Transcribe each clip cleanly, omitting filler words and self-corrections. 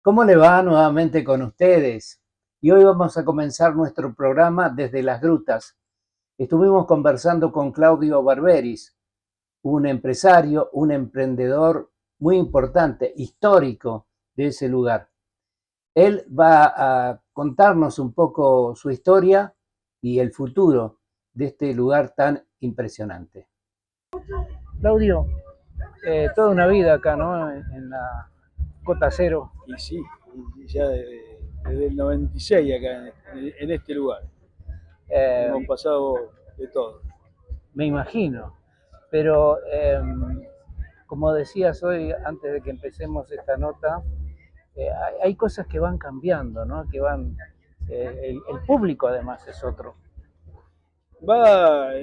¿Cómo le va nuevamente con ustedes? Y hoy vamos a comenzar nuestro programa desde las grutas. Estuvimos conversando con Claudio Barberis, un empresario, un emprendedor muy importante, histórico de ese lugar. Él va a contarnos un poco su historia y el futuro de este lugar tan impresionante. Claudio, toda una vida acá, ¿no? En la Cota Cero. Y sí, y ya desde el 96 acá en este lugar. Hemos pasado de todo. Me imagino, pero como decías hoy, antes de que empecemos esta nota, hay cosas que van cambiando, ¿no? Que van, el público además es otro.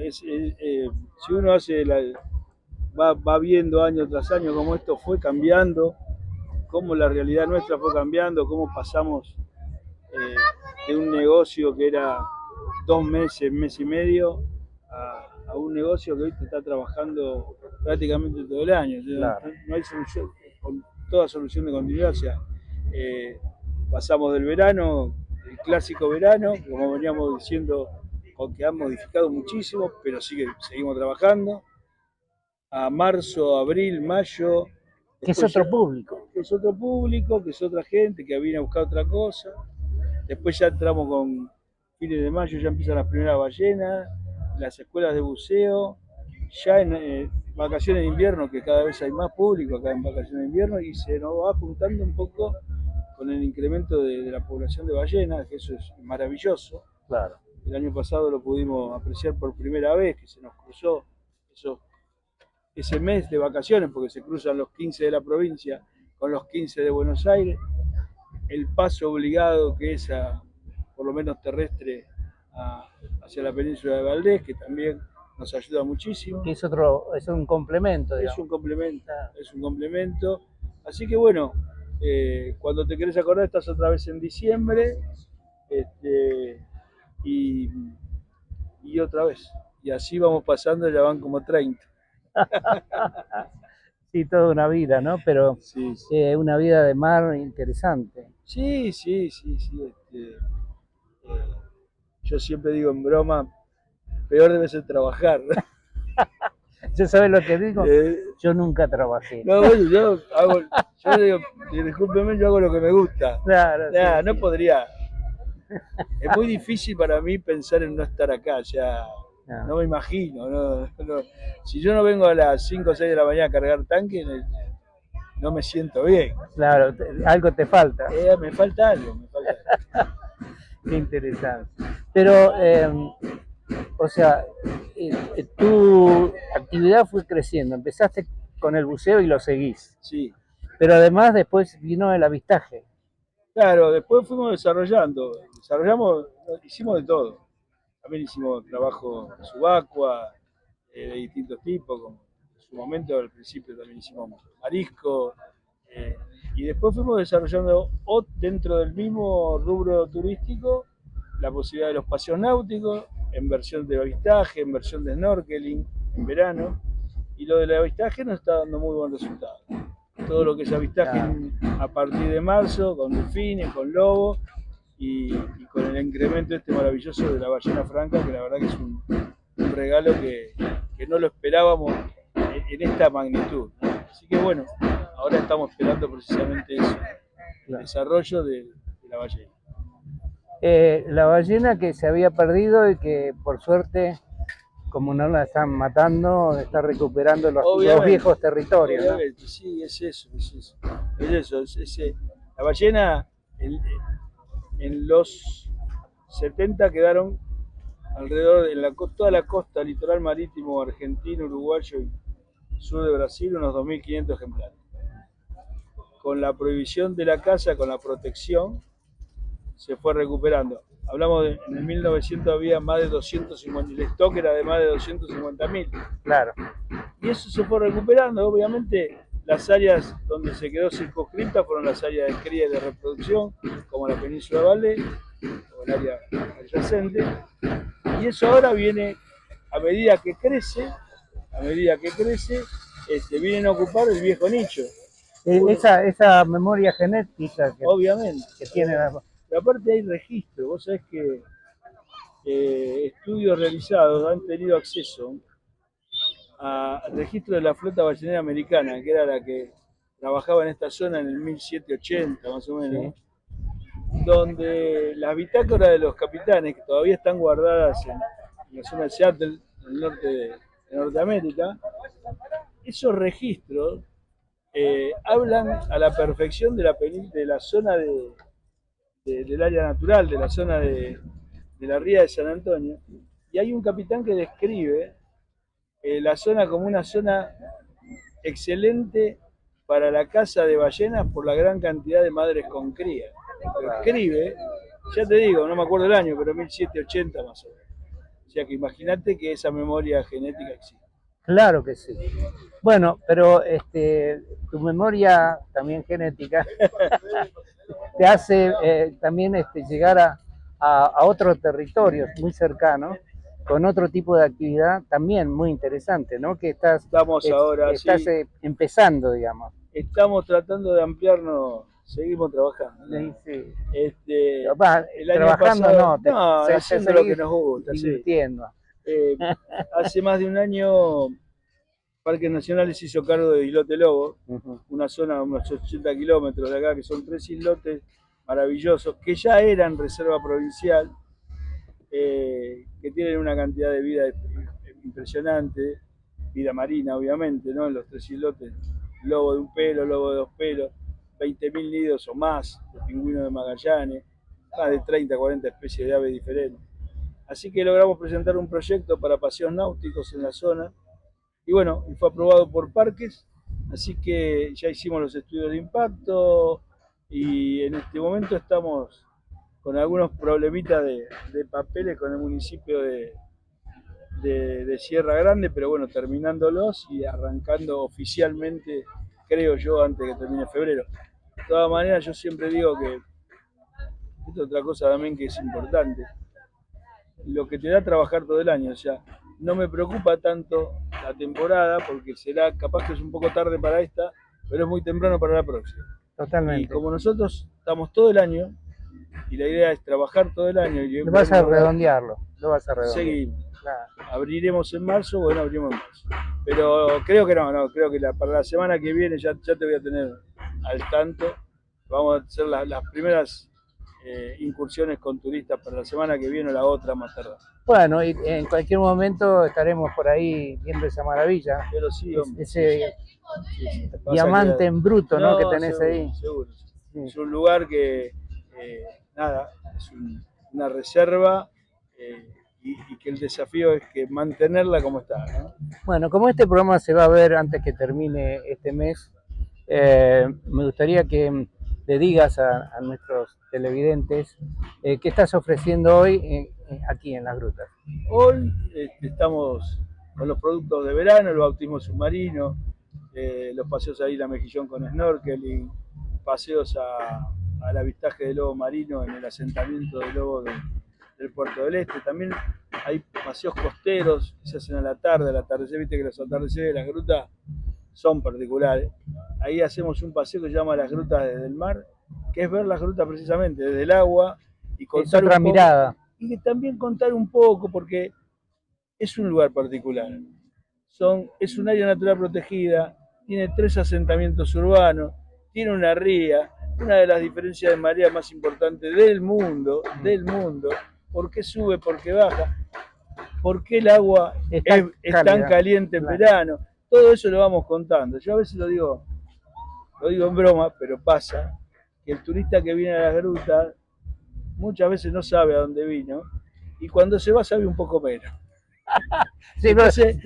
Si uno va viendo año tras año cómo esto fue cambiando, cómo la realidad nuestra fue cambiando, cómo pasamos de un negocio que era 2 meses, mes y medio, a un negocio que hoy te está trabajando prácticamente todo el año. Claro. No hay solución, con toda solución de continuidad. O sea, pasamos del verano, el clásico verano, como veníamos diciendo, que han modificado muchísimo, pero seguimos trabajando, a marzo, abril, mayo. Que es otro público. Que es otro público, que es otra gente que viene a buscar otra cosa. Después ya entramos con fines de mayo, ya empiezan las primeras ballenas, las escuelas de buceo, ya en vacaciones de invierno, que cada vez hay más público acá en vacaciones de invierno, y se nos va apuntando un poco con el incremento de la población de ballenas, que eso es maravilloso. Claro. El año pasado lo pudimos apreciar por primera vez, que se nos cruzó ese mes de vacaciones, porque se cruzan los 15 de la provincia con los 15 de Buenos Aires, el paso obligado que es por lo menos terrestre, hacia la península de Valdés, que también nos ayuda muchísimo. Que es un complemento, digamos. Es un complemento. Así que bueno, cuando te querés acordar estás otra vez en diciembre, y otra vez. Y así vamos pasando, ya van como 30. Sí, toda una vida, ¿no? Pero sí, sí. Una vida de mar interesante. Sí. Yo siempre digo en broma, peor debe ser trabajar. ¿Yo sabes lo que digo? Yo nunca trabajé. No, bueno, yo digo, discúlpeme, yo hago lo que me gusta. Claro, sí, no podría. Es muy difícil para mí pensar en no estar acá, o sea, no me imagino. No. Si yo no vengo a las 5 o 6 de la mañana a cargar tanque, no me siento bien. Claro, algo te falta. Me falta algo. Qué interesante. Pero, o sea, tu actividad fue creciendo. Empezaste con el buceo y lo seguís. Sí. Pero además después vino el avistaje. Claro, después fuimos hicimos de todo. También hicimos trabajo subacua, de distintos tipos, como en su momento al principio también hicimos marisco, y después fuimos desarrollando dentro del mismo rubro turístico la posibilidad de los paseos náuticos, en versión de avistaje, en versión de snorkeling, en verano, y lo del avistaje nos está dando muy buen resultado. Todo lo que es avistaje a partir de marzo, con delfines, con lobos, y con el incremento maravilloso de la ballena franca, que la verdad que es un regalo que no lo esperábamos en esta magnitud. Así que bueno, ahora estamos esperando precisamente eso, el desarrollo de la ballena. La ballena que se había perdido y que por suerte, como no la están matando, está recuperando los viejos territorios. Obviamente, ¿no? Sí, es eso. La ballena en los 70 quedaron alrededor de toda la costa litoral marítimo argentino, uruguayo y sur de Brasil, unos 2.500 ejemplares. Con la prohibición de la caza, con la protección, se fue recuperando. Hablamos en el 1900 había más de 250, el stock era de más de 250.000. Claro. Y eso se fue recuperando. Obviamente las áreas donde se quedó circunscripta fueron las áreas de cría y de reproducción, como la península de Valdés, o el área adyacente. Y eso ahora viene, a medida que crece, vienen a ocupar el viejo nicho. esa memoria genética Obviamente. que tiene Pero aparte hay registro, vos sabés que estudios realizados han tenido acceso al registro de la flota ballenera americana, que era la que trabajaba en esta zona en el 1780 más o menos, donde las bitácoras de los capitanes, que todavía están guardadas en la zona de Seattle, en el norte de Norteamérica, esos registros hablan a la perfección de la zona del área natural, de la zona de la ría de San Antonio, y hay un capitán que describe la zona como una zona excelente para la caza de ballenas por la gran cantidad de madres con cría. Lo escribe, ya te digo, no me acuerdo el año, pero 1780 más o menos. O sea que imagínate que esa memoria genética existe. Claro que sí. Bueno, pero tu memoria también genética te hace también llegar a otros territorios muy cercanos con otro tipo de actividad también muy interesante, ¿no? Que estás empezando, digamos. Estamos tratando de ampliarnos, seguimos trabajando, ¿no? Sí. El año trabajando pasado, haciendo lo que nos gusta, divirtiendo. Sí. Hace más de un año Parques Nacionales se hizo cargo de Islote Lobo, una zona de unos 80 kilómetros de acá, que son 3 islotes maravillosos, que ya eran reserva provincial, que tienen una cantidad de vida impresionante, vida marina obviamente, ¿no? En los 3 islotes, lobo de un pelo, lobo de 2 pelos, 20.000 nidos o más de pingüinos de Magallanes, más de 30, 40 especies de aves diferentes. Así que logramos presentar un proyecto para paseos náuticos en la zona, y bueno, fue aprobado por Parques, así que ya hicimos los estudios de impacto, y en este momento estamos con algunos problemitas de papeles con el municipio de Sierra Grande, pero bueno, terminándolos y arrancando oficialmente, creo yo, antes de que termine febrero. De todas maneras, yo siempre digo que esta es otra cosa también que es importante, lo que te da trabajar todo el año, o sea, no me preocupa tanto la temporada, porque será capaz que es un poco tarde para esta, pero es muy temprano para la próxima. Totalmente. Y como nosotros estamos todo el año, y la idea es trabajar todo el año. Lo vas a redondearlo. Seguimos. Claro. Abriremos en marzo, bueno, abrimos en marzo. Pero creo que creo que para la semana que viene ya te voy a tener al tanto. Vamos a hacer las primeras incursiones con turistas para la semana que viene o la otra más tarde. Bueno, y en cualquier momento estaremos por ahí viendo esa maravilla. Pero sí, hombre. Ese diamante en bruto, ¿no? Que tenés seguro, ahí. Seguro. Sí. Es un lugar que, es una reserva y que el desafío es que mantenerla como está, ¿no? Bueno, como este programa se va a ver antes que termine este mes, me gustaría que le digas a nuestros televidentes qué estás ofreciendo hoy aquí en Las Grutas. Hoy estamos con los productos de verano, el bautismo submarino, los paseos a Isla Mejillón con snorkeling, paseos al avistaje de lobo marino en el asentamiento de lobos del Puerto del Este. También hay paseos costeros que se hacen a la tarde, al atardecer, viste que los atardeceres de las grutas son particulares. Ahí hacemos un paseo que se llama Las Grutas desde el mar, que es ver las grutas precisamente desde el agua y contar es otra mirada. Y también contar un poco, porque es un lugar particular. Es un área natural protegida, tiene 3 asentamientos urbanos, tiene una ría, una de las diferencias de marea más importantes del mundo. ¿Por qué sube? ¿Por qué baja? ¿Por qué el agua es tan caliente en verano? Todo eso lo vamos contando. Yo a veces lo digo en broma, pero pasa que el turista que viene a las grutas muchas veces no sabe a dónde vino, y cuando se va sabe un poco menos. Sí, entonces,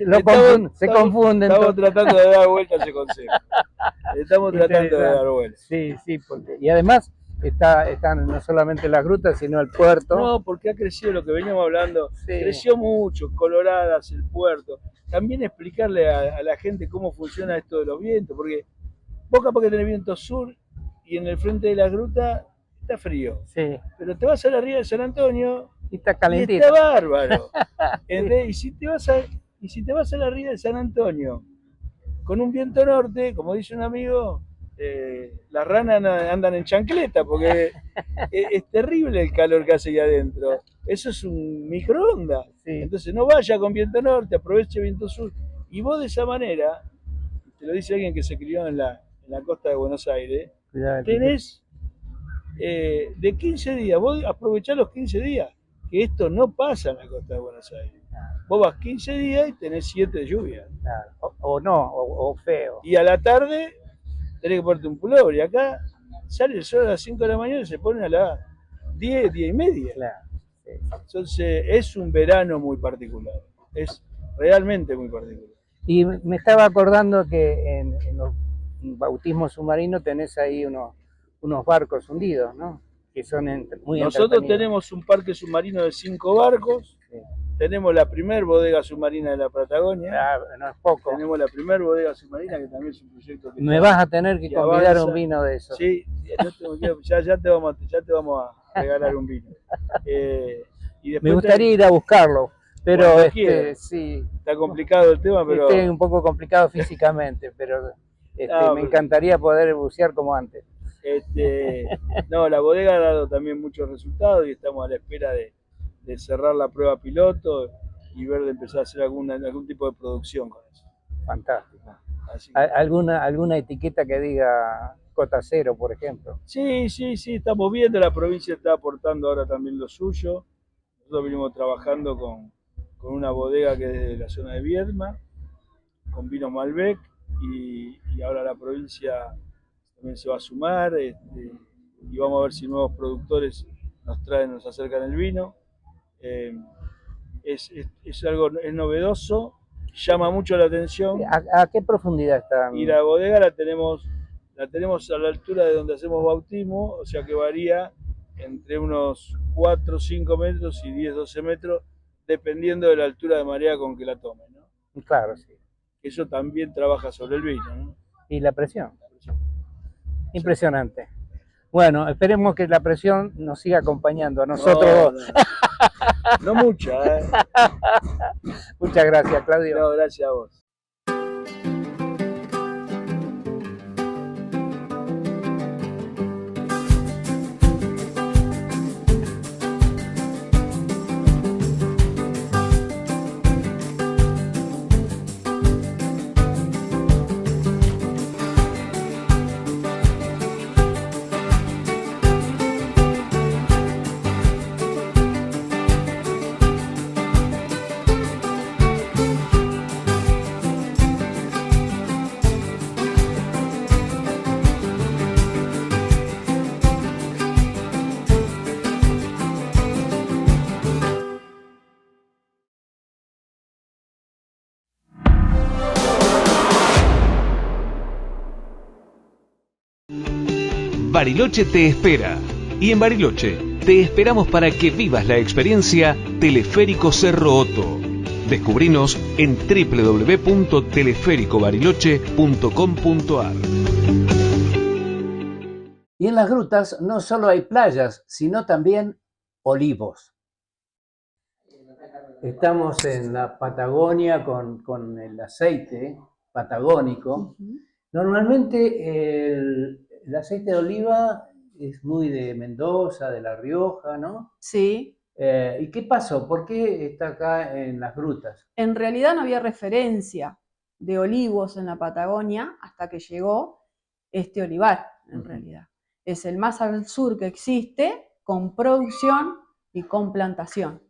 se confunden. Estamos tratando de dar vuelta a ese concepto. Estamos tratando de dar vuelta. Sí, y además están no solamente las grutas, sino el puerto. No, porque ha crecido lo que veníamos hablando. Sí. Creció mucho, Coloradas, el puerto. También explicarle a la gente cómo funciona esto de los vientos, porque vos capaz que tenés viento sur y en el frente de la gruta está frío. Sí. Pero te vas a la ría de San Antonio y está calentito. Y está bárbaro. Sí. Y si te vas a la ría de San Antonio con un viento norte, como dice un amigo, las ranas andan en chancleta porque es terrible el calor que hace ahí adentro. Eso es un microondas. Sí. Entonces no vaya con viento norte, aproveche viento sur. Y vos de esa manera, te lo dice alguien que se crió en la costa de Buenos Aires, tenés de 15 días, vos aprovechás los 15 días, que esto no pasa en la costa de Buenos Aires. Vos vas 15 días y tenés 7 de lluvia. Claro. O no, o feo. Y a la tarde tenés que ponerte un pullover. Y acá sale el sol a las 5 de la mañana y se pone a las 10, 10 y media. Claro. Sí. Entonces es un verano muy particular. Es realmente muy particular. Y me estaba acordando que en los bautismos submarinos tenés ahí unos barcos hundidos, ¿no? Que son muy Nosotros entretenidos. tenemos un parque submarino de 5 barcos. Sí. Tenemos la primer bodega submarina de la Patagonia. Ah, no es poco. Tenemos la primer bodega submarina, que también es un proyecto que Me vas a tener que convidar avanza. un vino de eso. Sí, ya te vamos a regalar un vino. Y después Me gustaría ir a buscarlo, pero Cuando quieras. sí, está complicado el tema, pero estoy un poco complicado físicamente, pero me encantaría poder bucear como antes. no, la bodega ha dado también muchos resultados y estamos a la espera de cerrar la prueba piloto y ver de empezar a hacer algún tipo de producción con eso. Fantástico. Así que, ¿Alguna etiqueta que diga cota cero, por ejemplo? sí, estamos viendo, la provincia está aportando ahora también lo suyo. Nosotros venimos trabajando con una bodega que es de la zona de Viedma, con vino Malbec, y ahora la provincia también se va a sumar, y vamos a ver si nuevos productores nos acercan el vino. Es algo, es novedoso, llama mucho la atención. ¿A qué profundidad está? Y la bodega la tenemos a la altura de donde hacemos bautismo, o sea que varía entre unos 4 o 5 metros y 10, 12 metros, dependiendo de la altura de marea con que la tomen, ¿no? Claro, sí. Eso también trabaja sobre el vino, ¿no? Y la presión. Impresionante. Bueno, esperemos que la presión nos siga acompañando a nosotros. No mucha, ¿eh? Muchas gracias, Claudio. No, gracias a vos. Bariloche te espera. Y en Bariloche te esperamos para que vivas la experiencia Teleférico Cerro Otto. Descubrinos en www.teleféricobariloche.com.ar. Y en las grutas no solo hay playas, sino también olivos. Estamos en la Patagonia con el aceite patagónico. Normalmente el aceite de oliva es muy de Mendoza, de La Rioja, ¿no? Sí. ¿Y qué pasó? ¿Por qué está acá en las grutas? En realidad no había referencia de olivos en la Patagonia hasta que llegó este olivar, en realidad. Es el más al sur que existe, con producción y con plantación.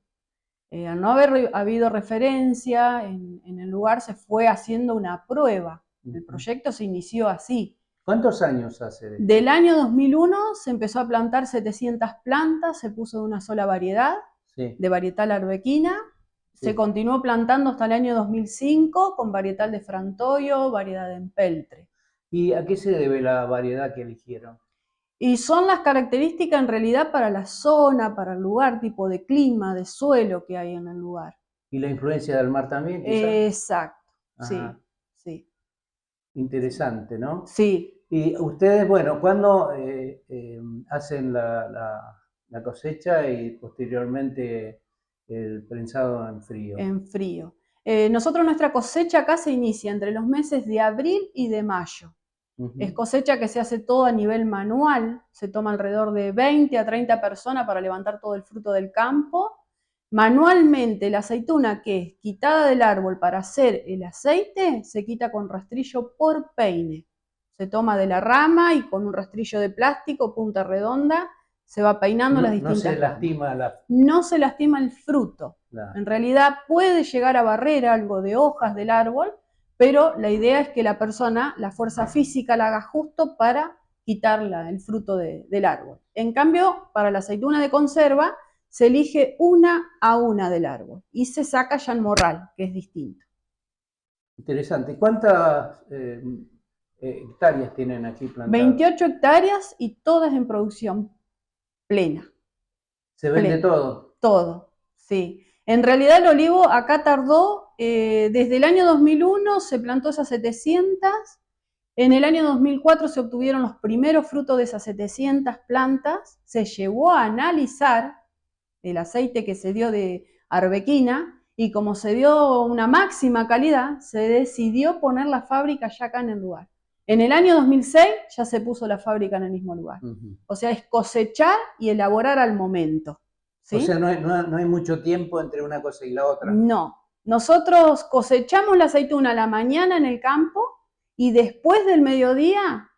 Al no haber habido referencia en el lugar, se fue haciendo una prueba. El proyecto se inició así. ¿Cuántos años hace de esto? Del año 2001 se empezó a plantar 700 plantas, se puso de una sola variedad, Sí. de varietal arbequina. Sí. Se continuó plantando hasta el año 2005 con varietal de Frantoio, variedad de empeltre. ¿Y a qué se debe la variedad que eligieron? Y son las características en realidad para la zona, para el lugar, tipo de clima, de suelo que hay en el lugar. ¿Y la influencia del mar también, quizás? Exacto, Ajá. sí. Interesante, ¿no? Sí. Y ustedes, bueno, ¿cuándo hacen la cosecha y posteriormente el prensado en frío? En frío. Nosotros nuestra cosecha acá se inicia entre los meses de abril y de mayo. Es cosecha que se hace todo a nivel manual, se toma alrededor de 20 a 30 personas para levantar todo el fruto del campo. Manualmente la aceituna que es quitada del árbol para hacer el aceite se quita con rastrillo por peine. Se toma de la rama y con un rastrillo de plástico, punta redonda, se va peinando las distintas ramas. No se lastima el fruto. Claro. En realidad puede llegar a barrer algo de hojas del árbol, pero la idea es que la persona, la fuerza física la haga justo para quitar el fruto del árbol. En cambio, para la aceituna de conserva, se elige una a una del árbol y se saca ya el morral, que es distinto. Interesante. ¿Cuántas hectáreas tienen aquí plantadas? 28 hectáreas y todas en producción plena. ¿Se vende todo? Todo, sí. En realidad el olivo acá tardó, desde el año 2001 se plantó esas 700, en el año 2004 se obtuvieron los primeros frutos de esas 700 plantas, se llevó a analizar el aceite que se dio de arbequina y como se dio una máxima calidad, se decidió poner la fábrica ya acá en el lugar. En el año 2006 ya se puso la fábrica en el mismo lugar. O sea, es cosechar y elaborar al momento. ¿Sí? O sea, no hay mucho tiempo entre una cosa y la otra. No. Nosotros cosechamos la aceituna a la mañana en el campo y después del mediodía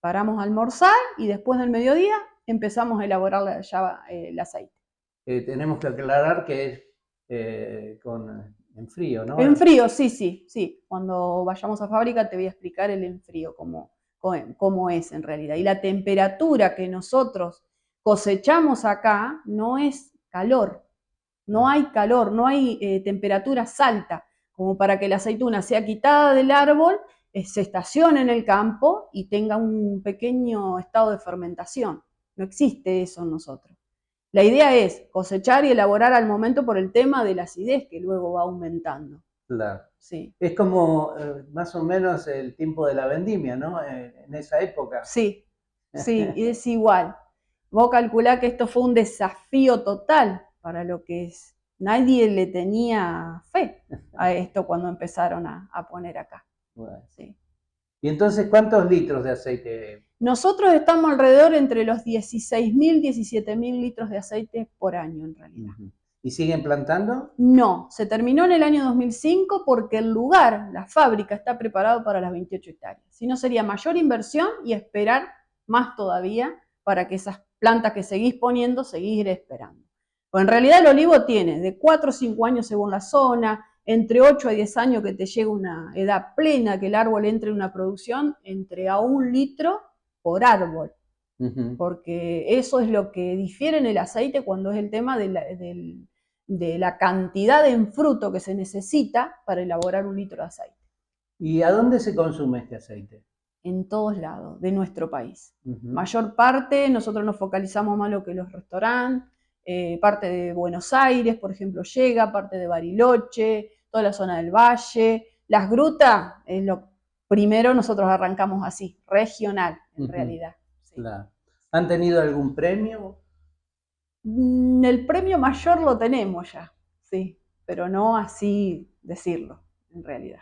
paramos a almorzar y después del mediodía empezamos a elaborar ya el aceite. Tenemos que aclarar que es en frío, ¿no? En frío, sí. Cuando vayamos a fábrica te voy a explicar el enfrío, cómo es en realidad. Y la temperatura que nosotros cosechamos acá no es calor, no hay calor, no hay temperaturas altas, como para que la aceituna sea quitada del árbol, se estacione en el campo y tenga un pequeño estado de fermentación. No existe eso en nosotros. La idea es cosechar y elaborar al momento por el tema de la acidez que luego va aumentando. Claro. Sí. Es como más o menos el tiempo de la vendimia, ¿no? En esa época. Sí, y es igual. Vos calculá que esto fue un desafío total para lo que es. Nadie le tenía fe a esto cuando empezaron a poner acá. Bueno. Sí. ¿Y entonces cuántos litros de aceite? Nosotros estamos alrededor entre los 16.000, 17.000 litros de aceite por año en realidad. ¿Y siguen plantando? No, se terminó en el año 2005 porque el lugar, la fábrica, está preparado para las 28 hectáreas. Si no sería mayor inversión y esperar más todavía para que esas plantas que seguís poniendo, seguir esperando. Pues en realidad el olivo tiene de 4 o 5 años según la zona, entre 8 a 10 años que te llega una edad plena, que el árbol entre en una producción, entre a 1 litro por árbol. Porque eso es lo que difiere en el aceite cuando es el tema de la cantidad de fruto que se necesita para elaborar 1 litro de aceite. ¿Y a dónde se consume este aceite? En todos lados de nuestro país. Mayor parte, nosotros nos focalizamos más en lo que los restaurantes, parte de Buenos Aires, por ejemplo, llega, parte de Bariloche, toda la zona del Valle, las grutas, lo primero nosotros arrancamos así, regional en realidad. Sí. Claro. ¿Han tenido algún premio? El premio mayor lo tenemos ya, sí, pero no así decirlo, en realidad.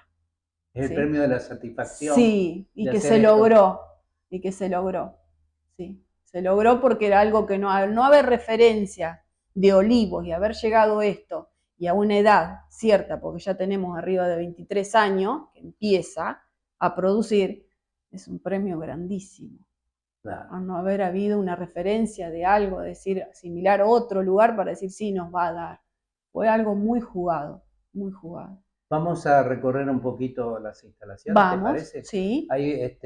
Es el premio de la satisfacción. Sí, y que se logró, sí. Se logró porque era algo que no haber referencia de olivos y haber llegado esto y a una edad cierta, porque ya tenemos arriba de 23 años, que empieza a producir, es un premio grandísimo. Claro. A no haber habido una referencia de algo, decir, similar a otro lugar para decir sí, nos va a dar. Fue algo muy jugado, muy jugado. Vamos a recorrer un poquito las instalaciones, Vamos, ¿te parece? Sí. Ahí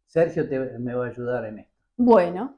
Sergio me va a ayudar en esto. Bueno.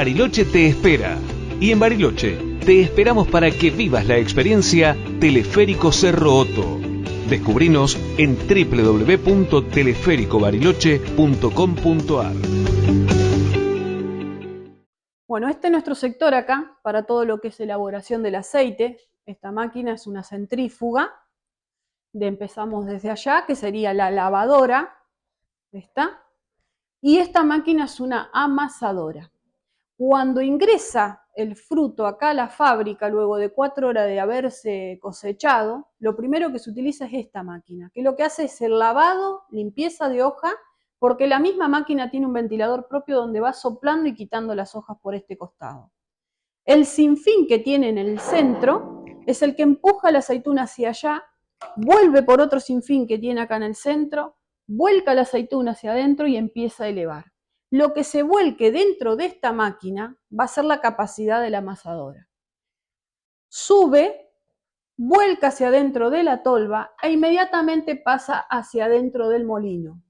Bariloche te espera. Y en Bariloche te esperamos para que vivas la experiencia Teleférico Cerro Otto. Descubrinos en www.telefericobariloche.com.ar. Bueno, este es nuestro sector acá, para todo lo que es elaboración del aceite. Esta máquina es una centrífuga. Empezamos desde allá, que sería la lavadora. ¿Está? Y esta máquina es una amasadora. Cuando ingresa el fruto acá a la fábrica, luego de 4 horas de haberse cosechado, lo primero que se utiliza es esta máquina, que lo que hace es el lavado, limpieza de hoja, porque la misma máquina tiene un ventilador propio donde va soplando y quitando las hojas por este costado. El sinfín que tiene en el centro es el que empuja la aceituna hacia allá, vuelve por otro sinfín que tiene acá en el centro, vuelca la aceituna hacia adentro y empieza a elevar. Lo que se vuelque dentro de esta máquina va a ser la capacidad de la amasadora. Sube, vuelca hacia adentro de la tolva e inmediatamente pasa hacia adentro del molino.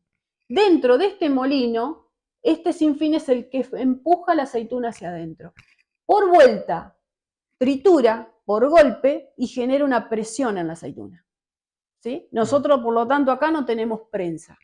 Dentro de este molino, este sinfín es el que empuja la aceituna hacia adentro. Por vuelta, tritura por golpe y genera una presión en la aceituna. ¿Sí? Nosotros, por lo tanto, acá no tenemos prensa.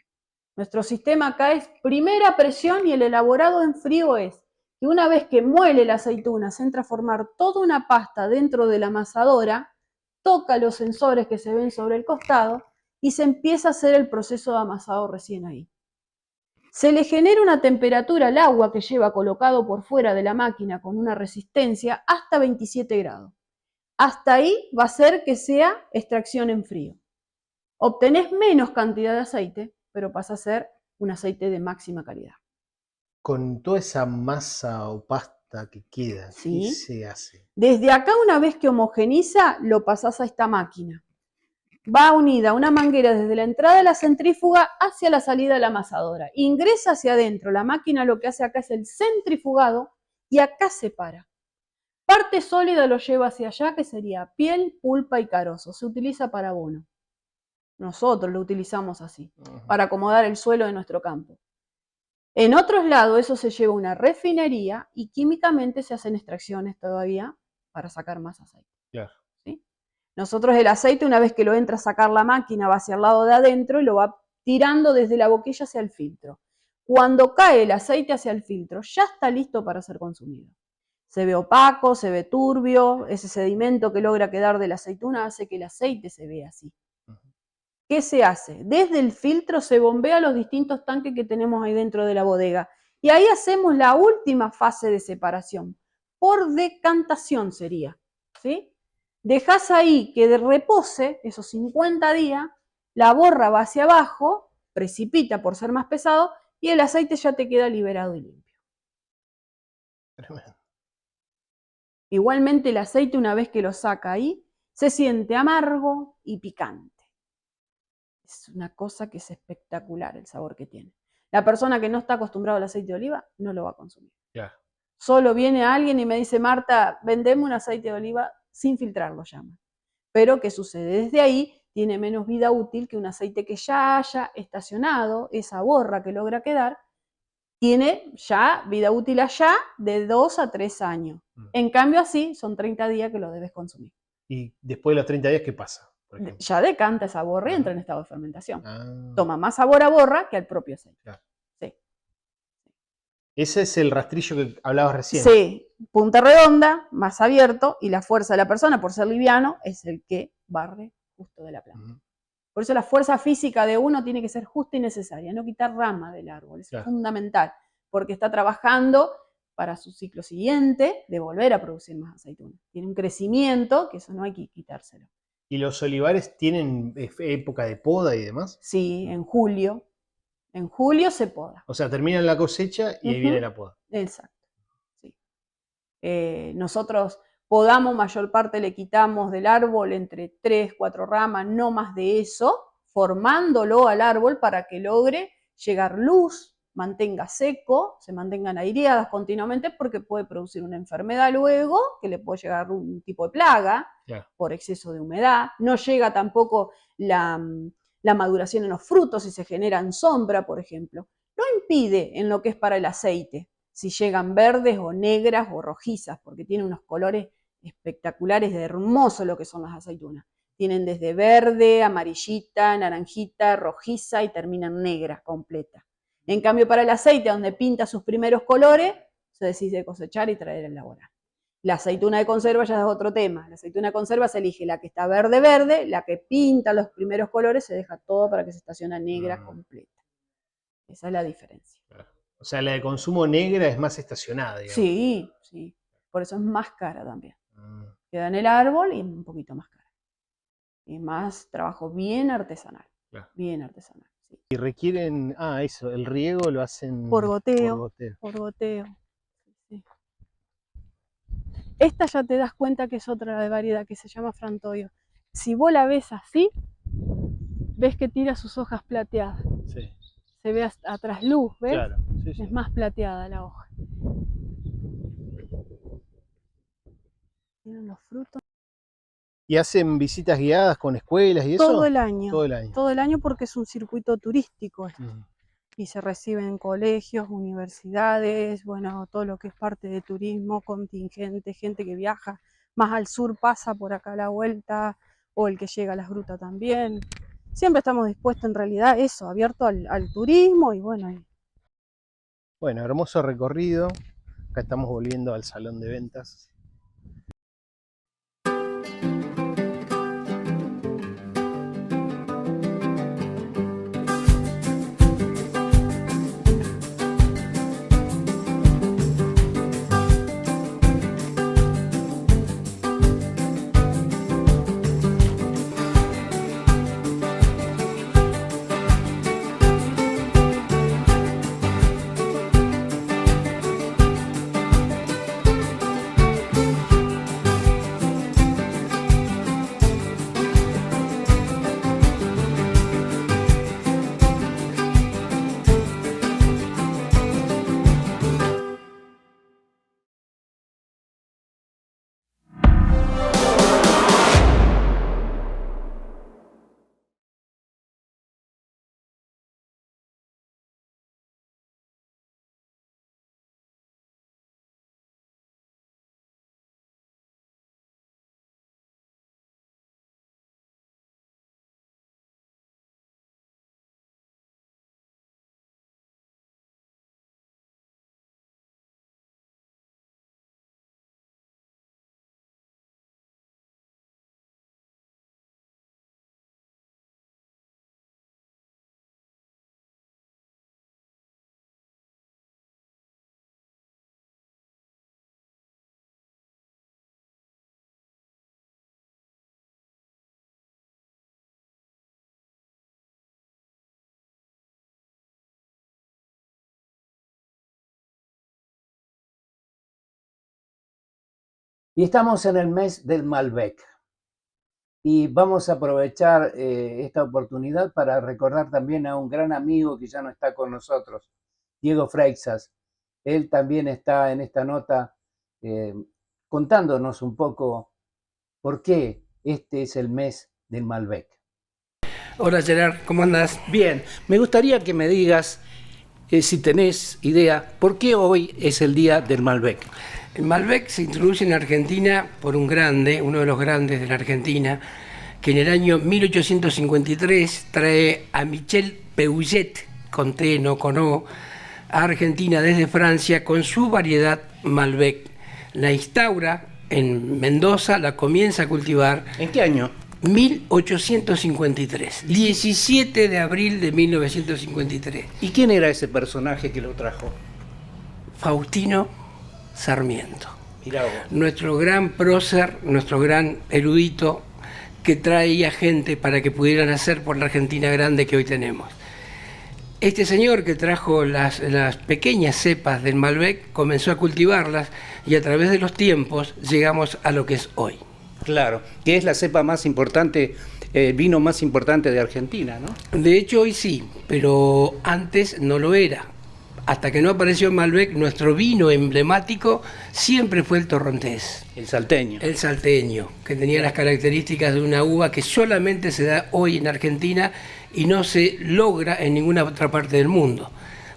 Nuestro sistema acá es primera presión y el elaborado en frío es que una vez que muele la aceituna, se entra a formar toda una pasta dentro de la amasadora, toca los sensores que se ven sobre el costado y se empieza a hacer el proceso de amasado recién ahí. Se le genera una temperatura al agua que lleva colocado por fuera de la máquina con una resistencia hasta 27 grados. Hasta ahí va a ser que sea extracción en frío. Obtenés menos cantidad de aceite, pero pasa a ser un aceite de máxima calidad. Con toda esa masa o pasta que queda, ¿Sí? ¿qué se hace? Desde acá, una vez que homogeniza, lo pasás a esta máquina. Va unida una manguera desde la entrada de la centrífuga hacia la salida de la amasadora. Ingresa hacia adentro. La máquina lo que hace acá es el centrifugado y acá separa. Parte sólida lo lleva hacia allá, que sería piel, pulpa y carozo. Se utiliza para abono. Nosotros lo utilizamos así, para acomodar el suelo de nuestro campo. En otros lados eso se lleva a una refinería y químicamente se hacen extracciones todavía para sacar más aceite. Claro. ¿Sí? Nosotros el aceite, una vez que lo entra a sacar la máquina, va hacia el lado de adentro y lo va tirando desde la boquilla hacia el filtro. Cuando cae el aceite hacia el filtro, ya está listo para ser consumido. Se ve opaco, se ve turbio, ese sedimento que logra quedar de la aceituna hace que el aceite se vea así. ¿Qué se hace? Desde el filtro se bombea los distintos tanques que tenemos ahí dentro de la bodega. Y ahí hacemos la última fase de separación. Por decantación sería. ¿Sí? Dejás ahí que repose esos 50 días, la borra va hacia abajo, precipita por ser más pesado, y el aceite ya te queda liberado y limpio. Tremendo. Igualmente el aceite, una vez que lo saca ahí, se siente amargo y picante. Es una cosa que es espectacular el sabor que tiene. La persona que no está acostumbrada al aceite de oliva no lo va a consumir. Yeah. Solo viene alguien y me dice, Marta, vendeme un aceite de oliva sin filtrar, lo llama. Pero ¿qué sucede? Desde ahí tiene menos vida útil que un aceite que ya haya estacionado, esa borra que logra quedar, tiene ya vida útil allá de 2 a 3 años. En cambio así son 30 días que lo debes consumir. Y después de los 30 días, ¿qué pasa? Ya decanta esa borra y entra en estado de fermentación. Ah. Toma más sabor a borra que al propio aceite. Claro. Sí. Ese es el rastrillo que hablabas recién. Sí, punta redonda, más abierto, y la fuerza de la persona, por ser liviano, es el que barre justo de la planta. Por eso la fuerza física de uno tiene que ser justa y necesaria, no quitar rama del árbol, es fundamental, porque está trabajando para su ciclo siguiente de volver a producir más aceituna. Tiene un crecimiento que eso no hay que quitárselo. ¿Y los olivares tienen época de poda y demás? Sí, en julio. En julio se poda. O sea, terminan la cosecha y ahí viene la poda. Exacto. Sí. Nosotros podamos, mayor parte le quitamos del árbol entre 3, 4 ramas, no más de eso, formándolo al árbol para que logre llegar luz, mantenga seco, se mantengan aireadas continuamente porque puede producir una enfermedad luego, que le puede llegar un tipo de plaga por exceso de humedad. No llega tampoco la maduración en los frutos si se generan sombra, por ejemplo. No impide en lo que es para el aceite. si llegan verdes o negras o rojizas, porque tienen unos colores espectaculares, de hermoso lo que son las aceitunas. Tienen desde verde, amarillita, naranjita, rojiza y terminan negra completa. En cambio, para el aceite, donde pinta sus primeros colores, se decide cosechar y traer a elaborar. La aceituna de conserva ya es otro tema. La aceituna de conserva se elige la que está verde, la que pinta los primeros colores, se deja todo para que se estaciona negra completa. Esa es la diferencia. O sea, la de consumo negra es más estacionada, digamos. Sí, sí. Por eso es más cara también. Queda en el árbol y un poquito más cara. Y más trabajo bien artesanal. Claro. Bien artesanal. Sí. Y requieren, eso, el riego lo hacen Por goteo. Por goteo. Sí. Esta ya te das cuenta que es otra de variedad que se llama frantoio. Si vos la ves así, ves que tira sus hojas plateadas. Sí. Se ve a trasluz, ¿ves? Claro. Sí, sí. Es más plateada la hoja. Tienen los frutos. ¿Y hacen visitas guiadas con escuelas y eso? Todo el año. Todo el año. Todo el año porque es un circuito turístico esto. Y se reciben en colegios, universidades, bueno, todo lo que es parte de turismo, contingente, gente que viaja más al sur pasa por acá a la vuelta, o el que llega a las grutas también. Siempre estamos dispuestos en realidad eso, abierto al turismo y bueno. Bueno, hermoso recorrido. Acá estamos volviendo al salón de ventas. Y estamos en el mes del Malbec. Y vamos a aprovechar esta oportunidad para recordar también a un gran amigo que ya no está con nosotros, Diego Freixas. Él también está en esta nota contándonos un poco por qué este es el mes del Malbec. Hola Gerard, ¿cómo andás? Bien, me gustaría que me digas, si tenés idea, ¿por qué hoy es el día del Malbec? El Malbec se introduce en Argentina por un grande, uno de los grandes de la Argentina, que en el año 1853 trae a Michel Peugeot, con T, no con O, a Argentina desde Francia con su variedad Malbec. La instaura en Mendoza, la comienza a cultivar. ¿En qué año? 1853, 17 de abril de 1953. ¿Y quién era ese personaje que lo trajo? Faustino Sarmiento. Mirá vos. Nuestro gran prócer, nuestro gran erudito, que traía gente para que pudieran hacer por la Argentina grande que hoy tenemos. Este señor que trajo las pequeñas cepas del Malbec comenzó a cultivarlas y a través de los tiempos llegamos a lo que es hoy. Claro, que es la cepa más importante, el vino más importante de Argentina, ¿no? De hecho hoy sí, pero antes no lo era. Hasta que no apareció Malbec, nuestro vino emblemático siempre fue el torrontés. El salteño. El salteño, que tenía las características de una uva que solamente se da hoy en Argentina y no se logra en ninguna otra parte del mundo.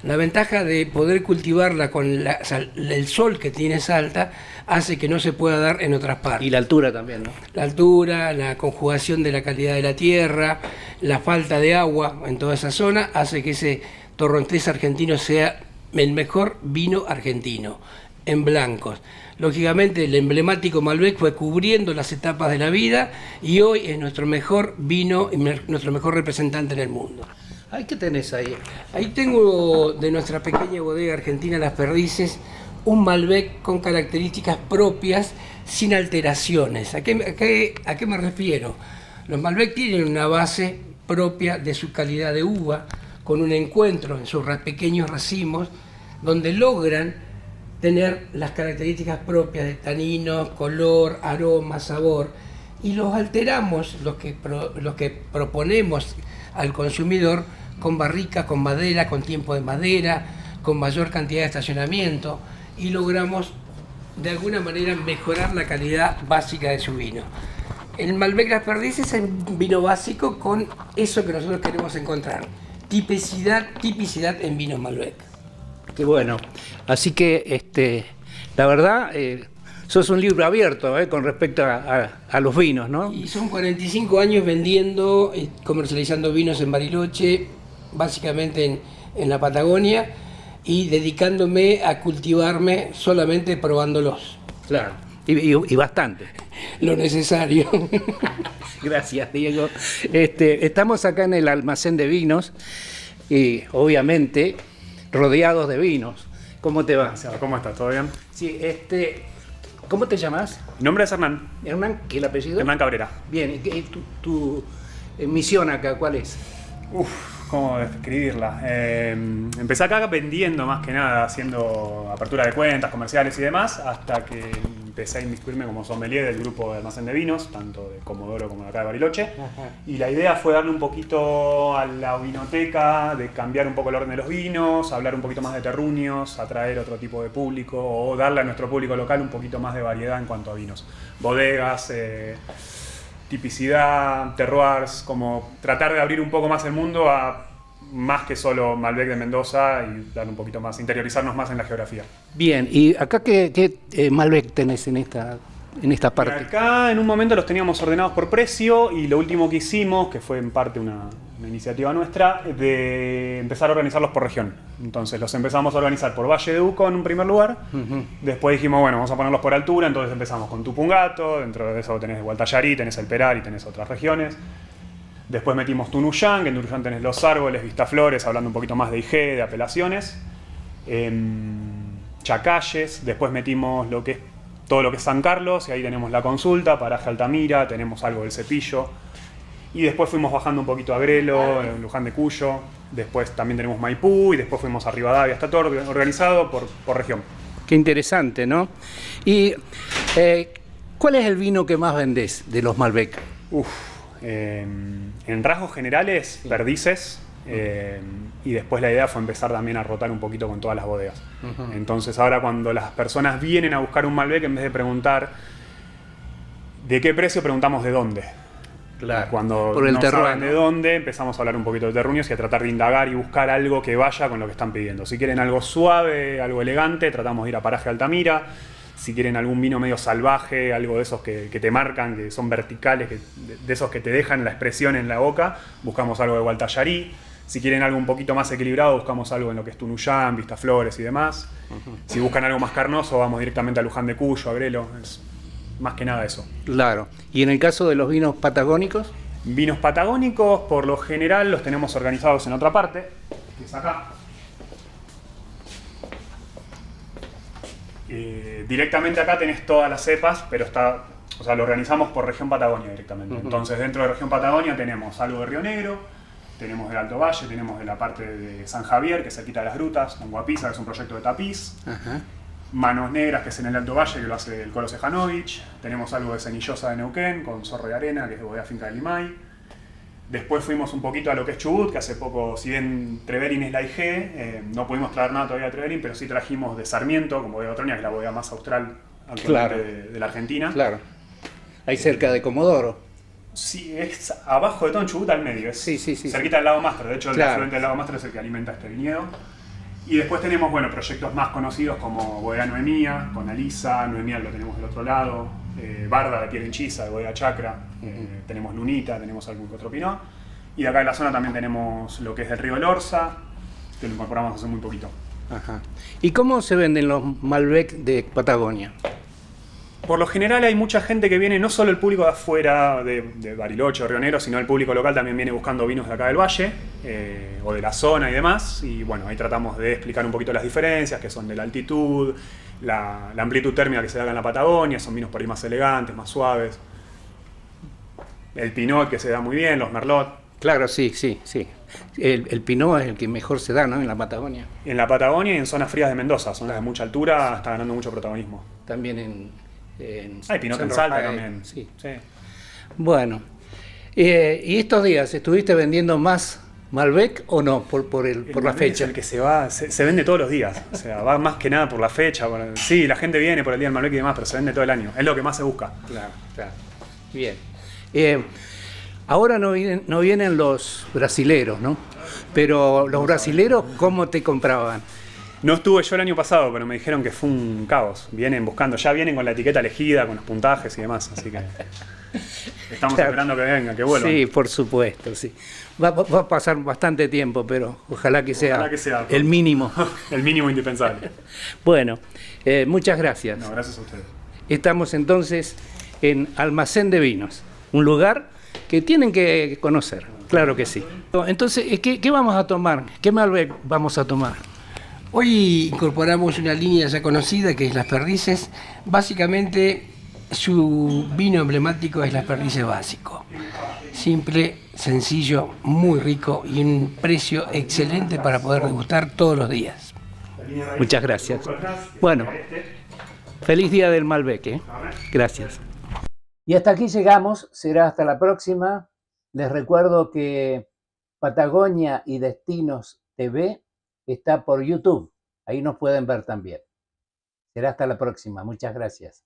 La ventaja de poder cultivarla con el sol que tiene Salta hace que no se pueda dar en otras partes. Y la altura también, ¿no? La altura, la conjugación de la calidad de la tierra, la falta de agua en toda esa zona hace que ese Torrontés argentino sea el mejor vino argentino, en blancos. Lógicamente el emblemático Malbec fue cubriendo las etapas de la vida y hoy es nuestro mejor vino y nuestro mejor representante en el mundo. Ay, ¿qué tenés ahí? Ahí tengo de nuestra pequeña bodega argentina Las Perdices un Malbec con características propias sin alteraciones. ¿A qué me refiero? Los Malbec tienen una base propia de su calidad de uva, con un encuentro en sus pequeños racimos, donde logran tener las características propias de taninos, color, aroma, sabor, y los alteramos, los que proponemos al consumidor, con barrica, con madera, con tiempo de madera, con mayor cantidad de estacionamiento, y logramos de alguna manera mejorar la calidad básica de su vino. El Malbec Las Perdices es un vino básico con eso que nosotros queremos encontrar, tipicidad en vinos Malbec. Qué bueno. Así que, la verdad, sos un libro abierto con respecto a los vinos, ¿no? Y son 45 años vendiendo y comercializando vinos en Bariloche, básicamente en la Patagonia, y dedicándome a cultivarme solamente probándolos. Claro, y bastante. Lo necesario. Gracias, Diego. Estamos acá en el almacén de vinos y obviamente rodeados de vinos. ¿Cómo te va? ¿Cómo estás? ¿Todo bien? Sí, ¿cómo te llamas? Mi nombre es Hernán. Hernán, ¿qué es el apellido? Hernán Cabrera. Bien, ¿y tu misión acá cuál es? ¿Cómo describirla? Empecé acá vendiendo más que nada, haciendo apertura de cuentas, comerciales y demás, hasta que empecé a inmiscuirme como sommelier del grupo de almacén de vinos, tanto de Comodoro como de acá de Bariloche. Ajá. Y la idea fue darle un poquito a la vinoteca, de cambiar un poco el orden de los vinos, hablar un poquito más de terruños, atraer otro tipo de público, o darle a nuestro público local un poquito más de variedad en cuanto a vinos. Bodegas, tipicidad, terroirs, como tratar de abrir un poco más el mundo a más que solo Malbec de Mendoza y dar un poquito más, interiorizarnos más en la geografía. Bien, ¿y acá qué Malbec tenés en esta parte? Acá en un momento los teníamos ordenados por precio y lo último que hicimos, que fue en parte una iniciativa nuestra, de empezar a organizarlos por región. Entonces los empezamos a organizar por Valle de Uco en un primer lugar. Uh-huh. Después dijimos, bueno, vamos a ponerlos por altura, entonces empezamos con Tupungato, dentro de eso tenés Gualtallarí, tenés el Peral y tenés otras regiones. Después metimos Tunuyán, que en Tunuyán tenés Los Árboles, Vistaflores, hablando un poquito más de IG, de apelaciones. Chacalles, después metimos todo lo que es San Carlos, y ahí tenemos La Consulta, Paraje Altamira, tenemos algo del Cepillo. Y después fuimos bajando un poquito a Grelo, Luján de Cuyo, después también tenemos Maipú, y después fuimos a Rivadavia, está todo organizado por región. Qué interesante, ¿no? Y, ¿cuál es el vino que más vendés de los Malbec? En rasgos generales, Perdices, y después la idea fue empezar también a rotar un poquito con todas las bodegas. Uh-huh. Entonces ahora cuando las personas vienen a buscar un Malbec, en vez de preguntar de qué precio, preguntamos de dónde. Claro, cuando por el no terruño, saben de dónde, empezamos a hablar un poquito de terruños y a tratar de indagar y buscar algo que vaya con lo que están pidiendo. Si quieren algo suave, algo elegante, tratamos de ir a Paraje Altamira. Si quieren algún vino medio salvaje, algo de esos que te marcan, que son verticales, de esos que te dejan la expresión en la boca, buscamos algo de Gualtallarí. Si quieren algo un poquito más equilibrado, buscamos algo en lo que es Tunuyán, Vistaflores y demás. Uh-huh. Si buscan algo más carnoso, vamos directamente a Luján de Cuyo, a Grelo. Es más que nada eso. Claro. ¿Y en el caso de los vinos patagónicos? Vinos patagónicos, por lo general, los tenemos organizados en otra parte, que es acá. Directamente acá tenés todas las cepas, pero lo organizamos por región Patagonia directamente. Uh-huh. Entonces dentro de región Patagonia tenemos algo de Río Negro, tenemos del Alto Valle, tenemos de la parte de San Javier, que se quita de las grutas, con Guapiza, que es un proyecto de tapiz. Uh-huh. Manos Negras, que es en el Alto Valle, que lo hace el Colo Sejanovic. Tenemos algo de Cenillosa de Neuquén, con Zorro de Arena, que es de Bodega Finca del Limay. Después fuimos un poquito a lo que es Chubut, que hace poco, si bien Treverin es la IG, no pudimos traer nada todavía de Treverin, pero sí trajimos de Sarmiento, como bodega Otroña, que es la bodega más austral actualmente de la Argentina. Claro. Ahí cerca de Comodoro. Sí, es abajo de todo en Chubut al medio, es sí. cerquita del lago Mastro. De hecho, el afluente del lago Mastro es el que alimenta este viñedo. Y después tenemos, bueno, proyectos más conocidos como Bodega Noemía, con Alisa, Noemía lo tenemos del otro lado, Barda de Piel Henchiza, de Bodega Chacra, tenemos Lunita, tenemos algún que otro pinot. Y de acá en la zona también tenemos lo que es del río Lorza, que lo incorporamos hace muy poquito. Ajá. ¿Y cómo se venden los Malbec de Patagonia? Por lo general hay mucha gente que viene, no solo el público de afuera, de Bariloche o Río Negro, sino el público local también viene buscando vinos de acá del valle, o de la zona y demás. Y bueno, ahí tratamos de explicar un poquito las diferencias, que son de la altitud, la amplitud térmica que se da acá en la Patagonia, son vinos por ahí más elegantes, más suaves. El Pinot que se da muy bien, los Merlot. Claro, sí. El Pinot es el que mejor se da, ¿no? En la Patagonia. En la Patagonia y en zonas frías de Mendoza, zonas de mucha altura, está ganando mucho protagonismo. También en Hay Pinot en Salta también. Sí. Sí. Bueno, ¿y estos días estuviste vendiendo más Malbec o no por la Malbec fecha? Es el que se vende todos los días. O sea, va más que nada por la fecha. Sí, la gente viene por el día del Malbec y demás, pero se vende todo el año. Es lo que más se busca. Claro. Bien. Ahora no vienen los brasileros, ¿no? Pero los brasileros, ¿cómo te compraban? No estuve yo el año pasado, pero me dijeron que fue un caos. Vienen buscando, ya vienen con la etiqueta elegida, con los puntajes y demás. Así que estamos esperando que vengan, que vuelvan. Sí, por supuesto, sí. Va a pasar bastante tiempo, pero ojalá que sea el mínimo. El mínimo indispensable. Bueno, muchas gracias. No, gracias a ustedes. Estamos entonces en Almacén de Vinos, un lugar que tienen que conocer, claro que sí. Entonces, ¿qué vamos a tomar? ¿Qué Malbec vamos a tomar? Hoy incorporamos una línea ya conocida que es Las Perdices. Básicamente su vino emblemático es Las Perdices básico. Simple, sencillo, muy rico y un precio excelente para poder degustar todos los días. Muchas gracias. Bueno, feliz día del Malbec, ¿eh? Gracias. Y hasta aquí llegamos, será hasta la próxima. Les recuerdo que Patagonia y Destinos TV está por YouTube, ahí nos pueden ver también. Será hasta la próxima, muchas gracias.